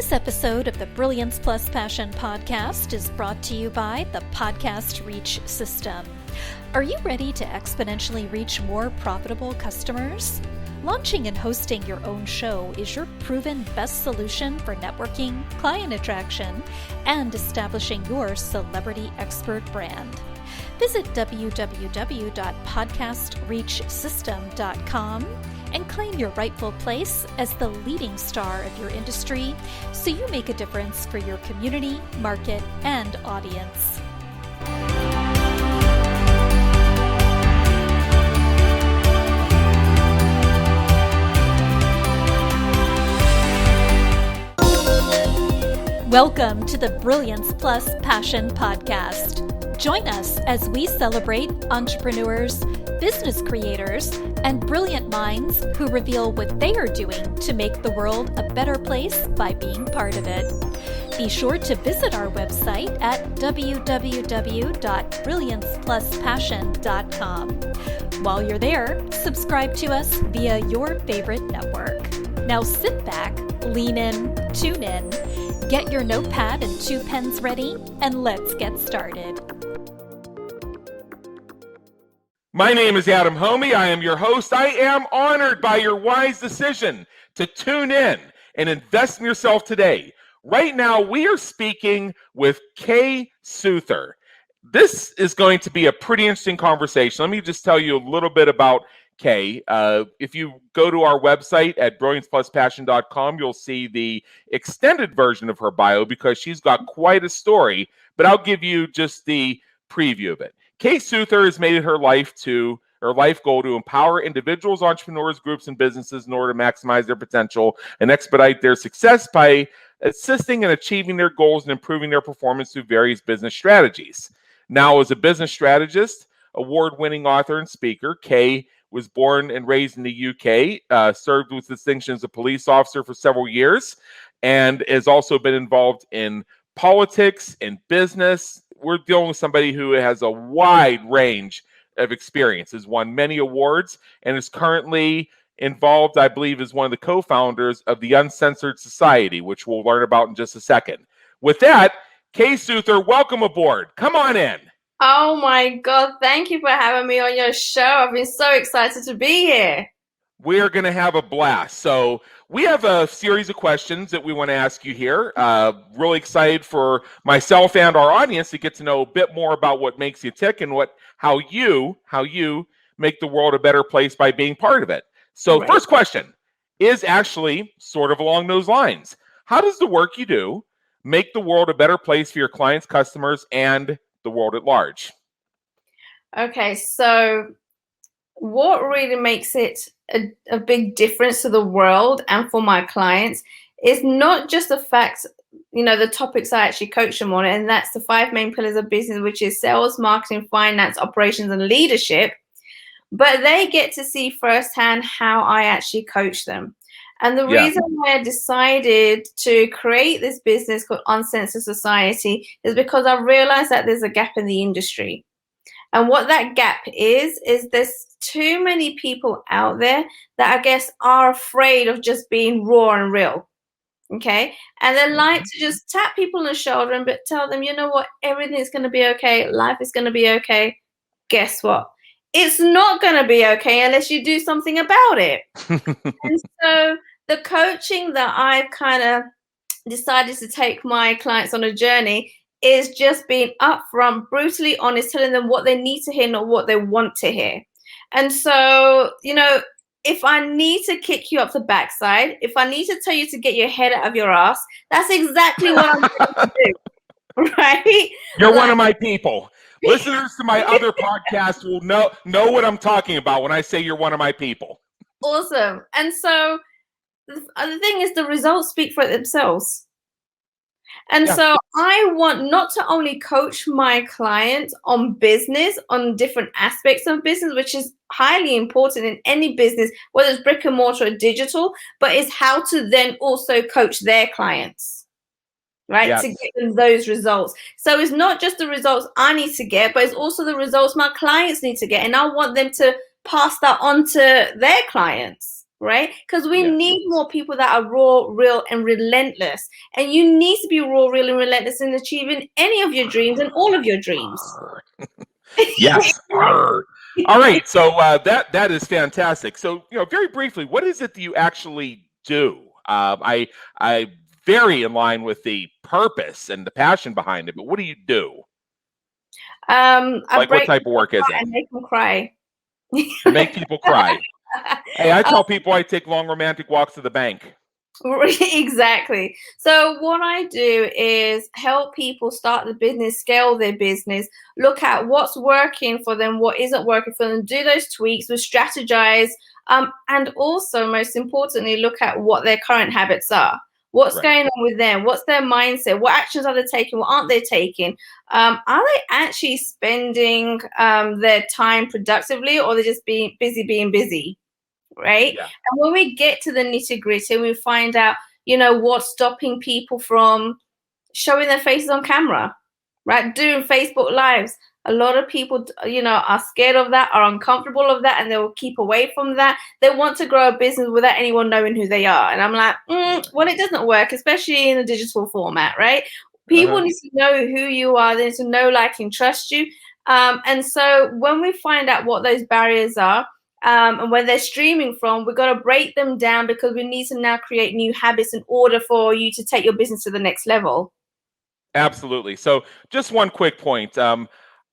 This episode of the Brilliance Plus Passion podcast is brought to you by the Podcast Reach System. Are you ready to exponentially reach more profitable customers? Launching and hosting your own show is your proven best solution for networking, client attraction, and establishing your celebrity expert brand. Visit www.podcastreachsystem.com and claim your rightful place as the leading star of your industry so you make a difference for your community, market, and audience. Welcome to the Brilliance Plus Passion podcast. Join us as we celebrate entrepreneurs, business creators, and brilliant minds who reveal what they are doing to make the world a better place by being part of it. Be sure to visit our website at www.brilliancepluspassion.com. While you're there, subscribe to us via your favorite network. Now sit back, lean in, tune in, get your notepad and 2 pens ready, and let's get started. My name is Adam Homey. I am your host. I am honored by your wise decision to tune in and invest in yourself today. Right now, we are speaking with Kay Suthar. This is going to be a pretty interesting conversation. Let me just tell you a little bit about Kay. If you go to our website at brilliancepluspassion.com, you'll see the extended version of her bio because she's got quite a story, but I'll give you just the preview of it. Kay Suthar has made it her life goal to empower individuals, entrepreneurs, groups, and businesses in order to maximize their potential and expedite their success by assisting in achieving their goals and improving their performance through various business strategies. Now, as a business strategist, award-winning author, and speaker, Kay was born and raised in the UK, served with distinction as a police officer for several years, and has also been involved in politics and business. We're dealing with somebody who has a wide range of experience, has won many awards, and is currently involved, I believe, as one of the co-founders of the Uncensored Society, which we'll learn about in just a second. With that, Kay Suthar, welcome aboard. Come on in. Oh my God, thank you for having me on your show. I've been so excited to be here. We are going to have a blast. So we have a series of questions that we want to ask you here. Really excited for myself and our audience to get to know a bit more about what makes you tick and how you make the world a better place by being part of it. So right. First question is actually sort of along those lines. How does the work you do make the world a better place for your clients, customers, and the world at large? Okay, so what really makes it a big difference to the world and for my clients is not just the fact, the topics I actually coach them on, and that's the 5 main pillars of business, which is sales, marketing, finance, operations, and leadership, but they get to see firsthand how I actually coach them. And the reason why I decided to create this business called Uncensored Society is because I realized that there's a gap in the industry. And what that gap is there's too many people out there that I guess are afraid of just being raw and real. Okay. And they like to just tap people on the shoulder and tell them, you know what, everything's going to be okay. Life is going to be okay. Guess what? It's not going to be okay unless you do something about it. And so the coaching that I've kind of decided to take my clients on a journey is just being upfront, brutally honest, telling them what they need to hear, not what they want to hear. And so, if I need to kick you up the backside, if I need to tell you to get your head out of your ass, that's exactly what I'm going to do. Right? You're one of my people. Listeners to my other podcast will know what I'm talking about when I say you're one of my people. Awesome. And so the thing is, the results speak for themselves. And so I want not to only coach my clients on business, on different aspects of business, which is highly important in any business, whether it's brick and mortar or digital, but it's how to then also coach their clients, right? Yes. To get them those results. So it's not just the results I need to get, but it's also the results my clients need to get. And I want them to pass that on to their clients. right? Because we Yes. need more people that are raw, real, and relentless. And you need to be raw, real, and relentless in achieving any of your dreams and all of your dreams. Yes. All right. So that is fantastic. So very briefly, what is it that you actually do? I very in line with the purpose and the passion behind it, but what do you do? I Like, what break type of work is it? and make them cry. You make people cry. Hey, I tell people I take long romantic walks to the bank. Exactly. So what I do is help people start the business, scale their business, look at what's working for them, what isn't working for them, do those tweaks, we strategize, and also most importantly, look at what their current habits are. What's Right. going on with them? What's their mindset? What actions are they taking? What aren't they taking? Are they actually spending their time productively, or they're just being busy? Right? Yeah. And when we get to the nitty gritty, we find out, what's stopping people from showing their faces on camera, right? Doing Facebook Lives. A lot of people, are scared of that, are uncomfortable of that, and they will keep away from that. They want to grow a business without anyone knowing who they are. And I'm like, well, it doesn't work, especially in a digital format, right? People need to know who you are. They need to know, like, and trust you. And so when we find out what those barriers are, and where they're streaming from, we've got to break them down, because we need to now create new habits in order for you to take your business to the next level. Absolutely. So just one quick point.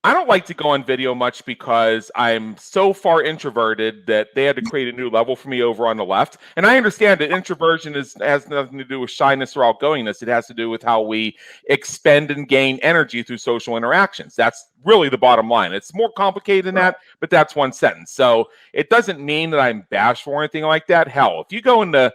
I don't like to go on video much because I'm so far introverted that they had to create a new level for me over on the left. And I understand that introversion has nothing to do with shyness or outgoingness. It has to do with how we expend and gain energy through social interactions. That's really the bottom line. It's more complicated than that, but that's one sentence. So it doesn't mean that I'm bashful or anything like that. Hell, if you go into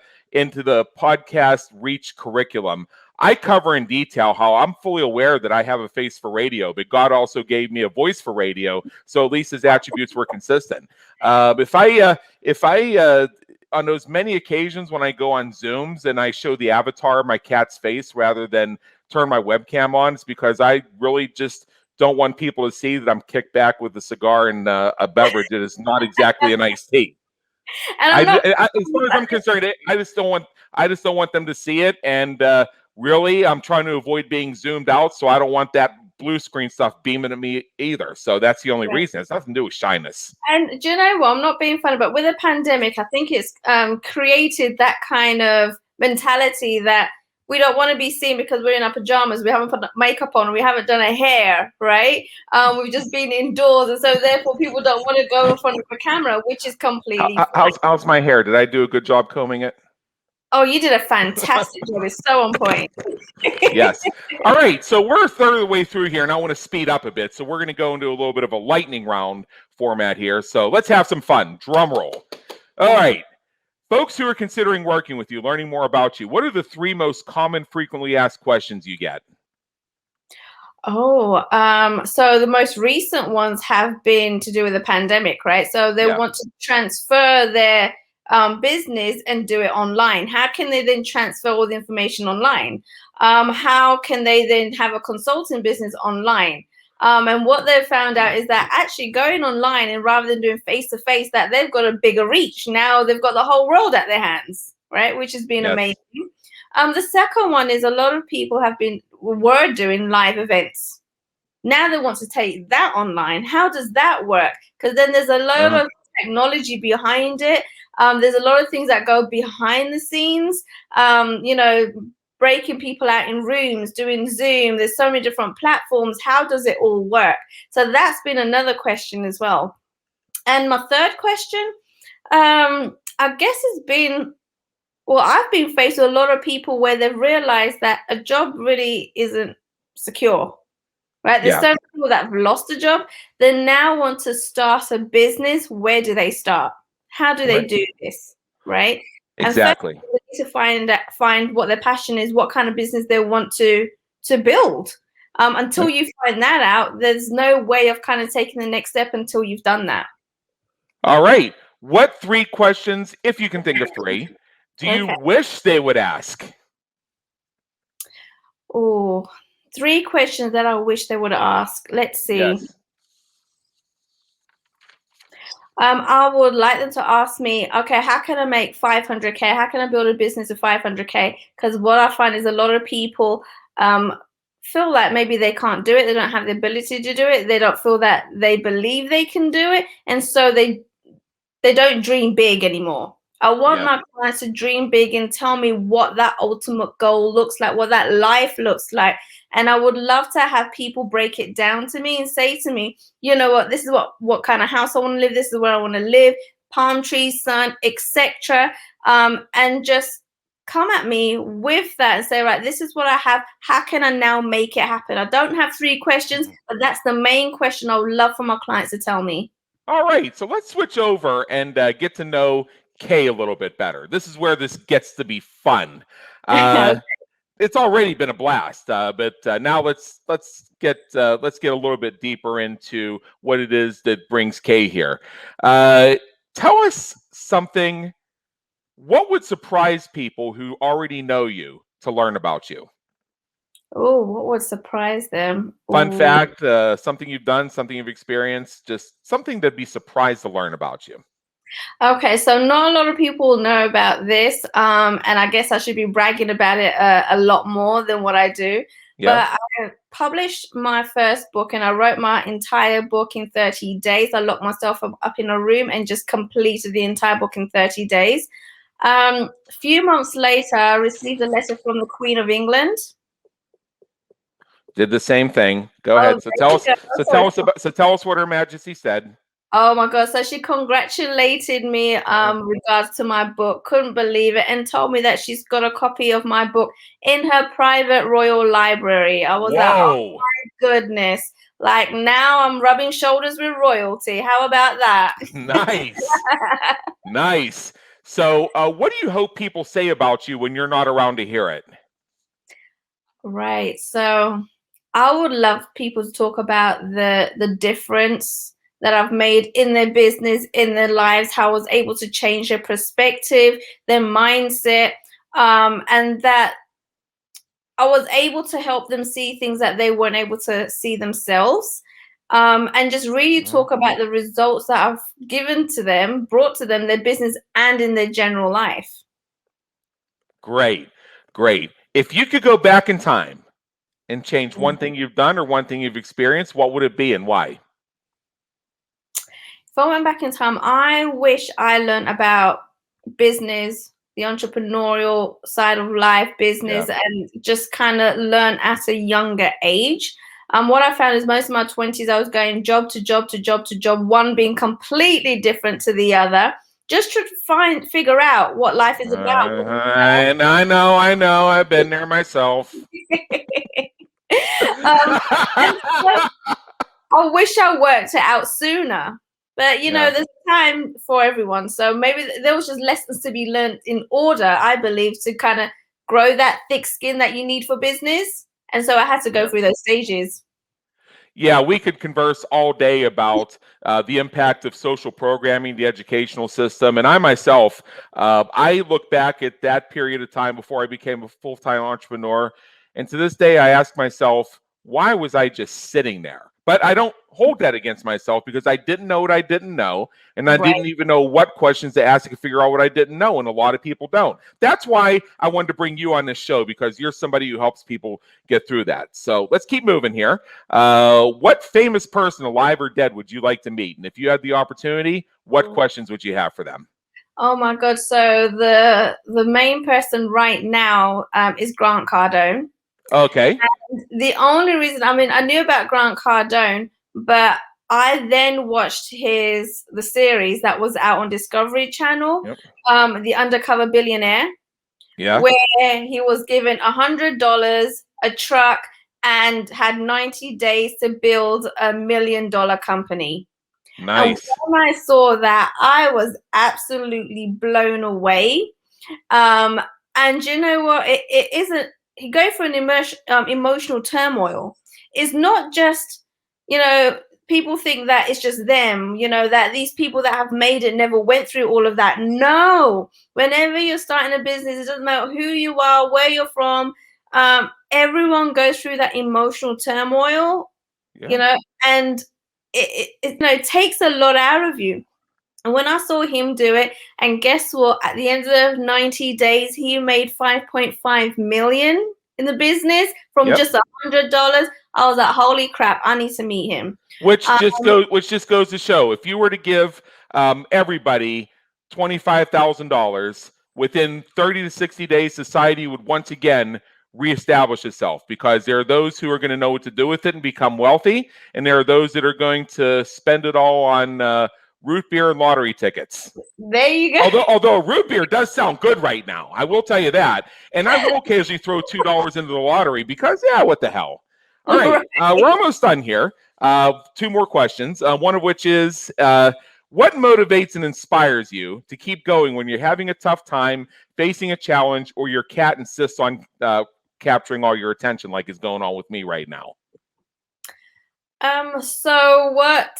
the podcast reach curriculum, I cover in detail how I'm fully aware that I have a face for radio, but God also gave me a voice for radio, so at least his attributes were consistent. If I on those many occasions when I go on Zooms and I show the avatar of my cat's face rather than turn my webcam on, it's because I really just don't want people to see that I'm kicked back with a cigar and a beverage that is not exactly a nice tea. And As far as I'm concerned, I just don't want them to see it. And really, I'm trying to avoid being zoomed out, so I don't want that blue screen stuff beaming at me either. So that's the only reason. It's nothing to do with shyness. And do you know what? I'm not being funny, but with a pandemic, I think it's created that kind of mentality that we don't want to be seen because we're in our pajamas, we haven't put makeup on, we haven't done our hair, right? We've just been indoors, and so therefore people don't want to go in front of a camera, which is completely fine. How's my hair? Did I do a good job combing it? Oh, you did a fantastic job. It's so on point. Yes. All right. So we're a third of the way through here, and I want to speed up a bit. So we're going to go into a little bit of a lightning round format here. So let's have some fun. Drum roll. All right. Folks who are considering working with you, learning more about you, what are the 3 most common, frequently asked questions you get? Oh, so the most recent ones have been to do with the pandemic, right? So they want to transfer their business and do it online. How can they then transfer all the information online? How can they then have a consulting business online? And what they've found out is that actually going online, and rather than doing face-to-face, that they've got a bigger reach. Now they've got the whole world at their hands, right? Which has been amazing. The second one is a lot of people were doing live events. Now they want to take that online. How does that work? Because then there's a lot of technology behind it. There's a lot of things that go behind the scenes. Breaking people out in rooms, doing Zoom. There's so many different platforms. How does it all work? So that's been another question as well. And my third question, I guess, has been, well, I've been faced with a lot of people where they've realized that a job really isn't secure, right? There's so many people that have lost a job. They now want to start a business. Where do they start? How do they do this, right? Exactly. And so they need to find what their passion is, what kind of business they want to build. Until you find that out, there's no way of kind of taking the next step until you've done that. All right. What 3 questions, if you can think of 3, do you wish they would ask? Oh, 3 questions that I wish they would ask. Let's see. Yes. I would like them to ask me, okay, how can I make 500K? How can I build a business of 500K? Because what I find is a lot of people um, feel like maybe they can't do it. They don't have the ability to do it. They don't feel that they believe they can do it. And so they don't dream big anymore. I want Yep. my clients to dream big and tell me what that ultimate goal looks like, what that life looks like. And I would love to have people break it down to me and say to me, you know what, this is what kind of house I want to live, this is where I want to live, palm trees, sun, etc. And just come at me with that and say, right, this is what I have. How can I now make it happen? I don't have 3 questions, but that's the main question I would love for my clients to tell me. All right, so let's switch over and get to know Kay a little bit better. This is where this gets to be fun. It's already been a blast, but now let's get a little bit deeper into what it is that brings Kay here. Tell us something. What would surprise people who already know you to learn about you? Oh, what would surprise them? Fun Ooh. fact, something you've done, something you've experienced, just something to be surprised to learn about you. Okay, so not a lot of people know about this, and I guess I should be bragging about it a lot more than what I do. Yeah. But I published my first book, and I wrote my entire book in 30 days. I locked myself up in a room and just completed the entire book in 30 days. A few months later, I received a letter from the Queen of England. Did the same thing. Go Oh, ahead. So tell us. there you go. So tell us what Her Majesty said. Oh my God. So she congratulated me regards to my book. Couldn't believe it, and told me that she's got a copy of my book in her private royal library. I was like, oh Whoa. my goodness. Like now I'm rubbing shoulders with royalty. How about that? Nice. Nice. So what do you hope people say about you when you're not around to hear it? Right. So I would love people to talk about the difference that I've made in their business, in their lives, how I was able to change their perspective, their mindset, and that I was able to help them see things that they weren't able to see themselves. And just really Mhm. talk about the results that I've given to them, brought to them, their business and in their general life. Great. Great. If you could go back in time and change one thing you've done or one thing you've experienced, what would it be and why? If I went back in time, I wish I learned about business, the entrepreneurial side of life, Yeah. business, and just kind of learn at a younger age. What I found is most of my 20s, I was going job to job to job to job, one being completely different to the other, just to figure out what life is about. I know. I've been there myself. And so I wish I worked it out sooner. But Yeah. there's time for everyone. So maybe there was just lessons to be learned in order, I believe, to kind of grow that thick skin that you need for business. And so I had to go Yeah. through those stages. Yeah, we could converse all day about the impact of social programming, the educational system, and I myself, I look back at that period of time before I became a full-time entrepreneur, and to this day, I ask myself, why was I just sitting there? But I don't hold that against myself because I didn't know what I didn't know, and I Right. didn't even know what questions to ask to figure out what I didn't know, and a lot of people don't. That's why I wanted to bring you on this show because you're somebody who helps people get through that. So let's keep moving here. What famous person, alive or dead, would you like to meet? And if you had the opportunity, what questions would you have for them? Oh my God. So the main person right now is Grant Cardone. Okay. The only reason, I mean, I knew about Grant Cardone, but I then watched the series that was out on Discovery Channel, Yep. The Undercover Billionaire, Yeah. where he was given $100, a truck, and had 90 days to build $1 million company. And Nice. when I saw that, I was absolutely blown away. And you know what? It isn't. He go through an emotional turmoil. It's not just, people think that it's just them. That these people that have made it never went through all of that. No, whenever you're starting a business, it doesn't matter who you are, where you're from. Everyone goes through that emotional turmoil. Yeah. And it takes a lot out of you. And when I saw him do it, and guess what? At the end of 90 days, he made 5.5 million in the business from just $100. I was like, holy crap, I need to meet him. Which just goes to show, if you were to give everybody $25,000 within 30 to 60 days, society would once again reestablish itself, because there are those who are going to know what to do with it and become wealthy, and there are those that are going to spend it all on root beer and lottery tickets. There you go. Although root beer does sound good right now, I will tell you that. And I will occasionally throw $2 into the lottery because, what the hell? All right, we're almost done here. 2 more questions, one of which is, what motivates and inspires you to keep going when you're having a tough time, facing a challenge, or your cat insists on capturing all your attention like is going on with me right now? So what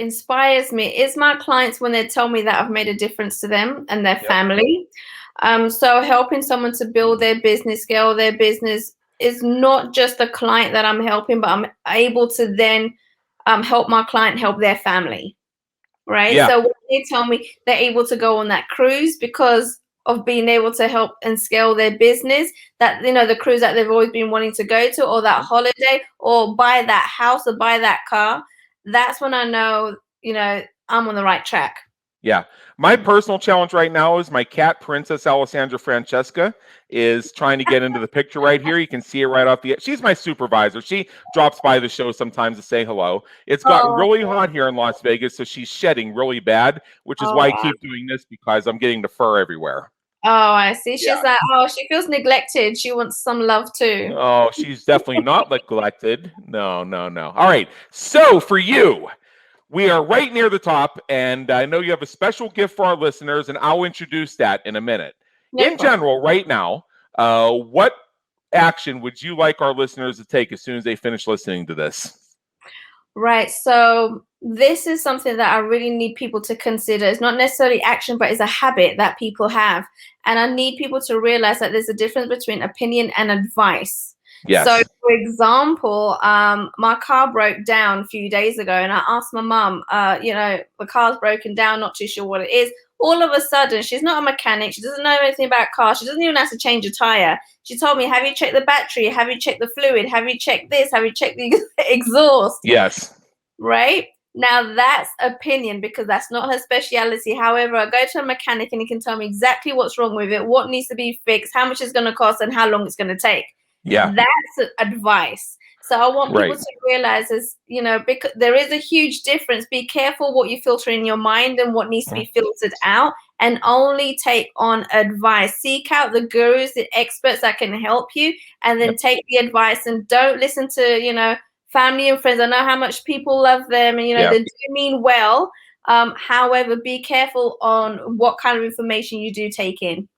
inspires me is my clients when they tell me that I've made a difference to them and their family. So helping someone to build their business, scale their business, is not just the client that I'm helping, but I'm able to then help my client help their family, right? So when they tell me they're able to go on that cruise because of being able to help and scale their business, that, the cruise that they've always been wanting to go to, or that holiday, or buy that house or buy that car, that's when I know, I'm on the right track. Yeah. My personal challenge right now is my cat, Princess Alessandra Francesca, is trying to get into the picture right here. You can see it right off the edge. She's my supervisor. She drops by the show sometimes to say hello. It's gotten really hot here in Las Vegas, so she's shedding really bad, which is why I keep doing this, because I'm getting the fur everywhere. Oh, I see. She's like, she feels neglected. She wants some love too. Oh, she's definitely not neglected. No. All right. So for you, we are right near the top, and I know you have a special gift for our listeners, and I'll introduce that in a minute. In general, right now, what action would you like our listeners to take as soon as they finish listening to this? Right. So this is something that I really need people to consider. It's not necessarily action, but it's a habit that people have. And I need people to realize that there's a difference between opinion and advice. Yes. So, for example, my car broke down a few days ago, and I asked my mum, the car's broken down, not too sure what it is. All of a sudden, she's not a mechanic. She doesn't know anything about cars. She doesn't even have to change a tire. She told me, have you checked the battery? Have you checked the fluid? Have you checked this? Have you checked the exhaust? Yes. Right? Now, that's opinion, because that's not her speciality. However, I go to a mechanic and he can tell me exactly what's wrong with it, what needs to be fixed, how much it's going to cost, and how long it's going to take. Yeah. That's advice. So I want people to realize because there is a huge difference. Be careful what you filter in your mind and what needs to be filtered out, and only take on advice. Seek out the gurus, the experts that can help you, and then take the advice, and don't listen to, family and friends. I know how much people love them, and, they do mean well. However, be careful on what kind of information you do take in.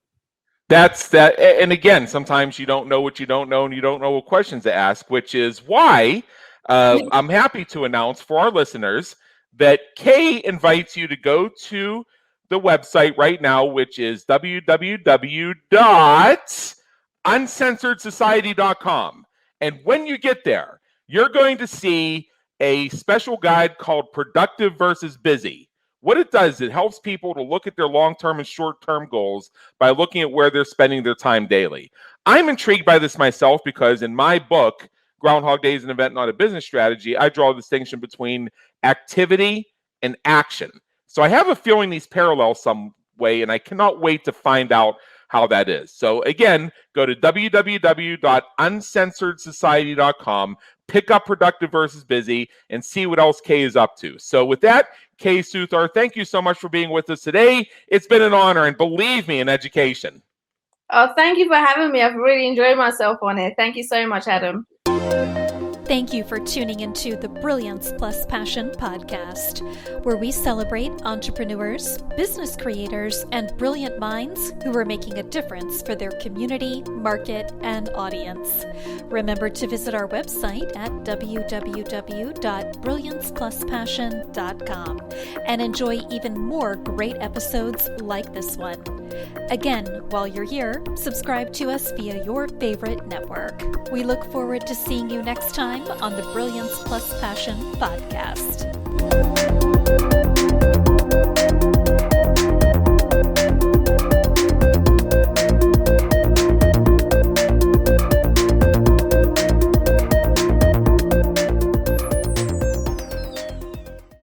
That's that. And again, sometimes you don't know what you don't know, and you don't know what questions to ask, which is why I'm happy to announce for our listeners that Kay invites you to go to the website right now, which is www.uncensoredsociety.com. And when you get there, you're going to see a special guide called Productive versus Busy. What it does, it helps people to look at their long-term and short-term goals by looking at where they're spending their time daily. I'm intrigued by this myself because in my book, Groundhog Day is an Event, Not a Business Strategy, I draw a distinction between activity and action. So I have a feeling these parallel some way, and I cannot wait to find out how that is. So again, go to www.uncensoredsociety.com, pick up Productive versus Busy, and see what else Kay is up to. So with that, Kay Suthar, thank you so much for being with us today. It's been an honor, and believe me, an education. Oh, thank you for having me. I've really enjoyed myself on it. Thank you so much, Adam. Thank you for tuning into the Brilliance Plus Passion podcast, where we celebrate entrepreneurs, business creators, and brilliant minds who are making a difference for their community, market, and audience. Remember to visit our website at www.brilliancepluspassion.com and enjoy even more great episodes like this one. Again, while you're here, subscribe to us via your favorite network. We look forward to seeing you next time on the Brilliance Plus Passion podcast.